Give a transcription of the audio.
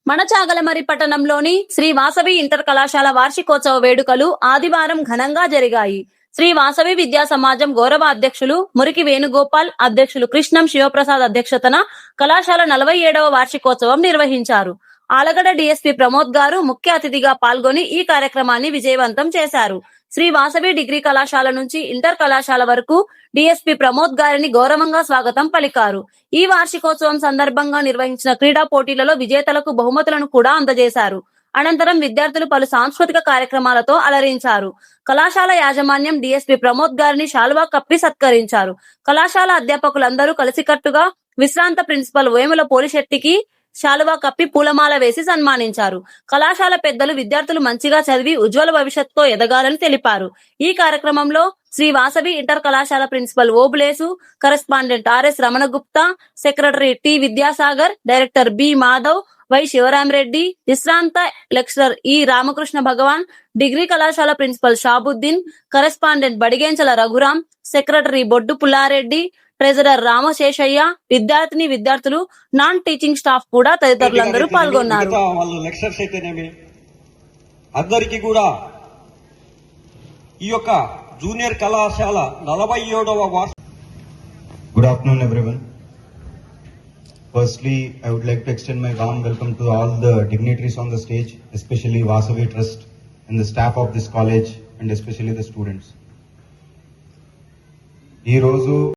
మనచాగలమరి పట్టణంలోని శ్రీ వాసవి ఇంటర్ కళాశాల వార్షికోత్సవ వేడుకలు ఆదివారం ఘనంగా జరిగాయి. శ్రీ వాసవి విద్యా సమాజం గౌరవ అధ్యక్షులు మురికి వేణుగోపాల్, అధ్యక్షులు కృష్ణం శివప్రసాద్ అధ్యక్షతన కళాశాల 47వ వార్షికోత్సవం నిర్వహించారు. ఆలగడ్డ డీఎస్పీ ప్రమోద్ గారు ముఖ్య అతిథిగా పాల్గొని ఈ కార్యక్రమాన్ని విజయవంతం చేశారు. శ్రీ వాసవి డిగ్రీ కళాశాల నుంచి ఇంటర్ కళాశాల వరకు డీఎస్పీ ప్రమోద్ గారిని గౌరవంగా స్వాగతం పలికారు. ఈ వార్షికోత్సవం సందర్భంగా నిర్వహించిన క్రీడా పోటీలలో విజేతలకు బహుమతులను కూడా అందజేశారు. అనంతరం విద్యార్థులు పలు సాంస్కృతిక కార్యక్రమాలతో అలరించారు. కళాశాల యాజమాన్యం డీఎస్పీ ప్రమోద్ గారిని శాలువా కప్పి సత్కరించారు. కళాశాల అధ్యాపకులందరూ కలిసికట్టుగా విశ్రాంత ప్రిన్సిపల్ వేముల పోలిశెట్టికి శాలువా కప్పి పూలమాల వేసి సన్మానించారు. కళాశాల పెద్దలు విద్యార్థులు మంచిగా చదివి ఉజ్వల భవిష్యత్తుతో ఎదగాలని తెలిపారు. ఈ కార్యక్రమంలో శ్రీ వాసవి ఇంటర్ కళాశాల principal Obulesu, correspondent RS Ramanagupta, secretary T Vidyasagar, director B Madhav, Y Sivaramareddy, విశ్రాంత lecturer E Ramakrishna Bhagavan, degree కళాశాల principal Shabuddin, correspondent Badigenchala Raghuram, secretary Boddu Pullareddy, treasurer Ramaseshaiah, విద్యార్థులు, నాన్ టీచింగ్ స్టాఫ్ కూడా తదితరులందరూ పాల్గొన్నారు. అందరికీ కూడా ఈ యొక్క జూనియర్ కళాశాల 47వ Good afternoon everyone. Firstly, I would like to extend my warm welcome to all the dignitaries on the stage, especially Vasavi Trust and the staff of this college and especially the students. ఈ రోజు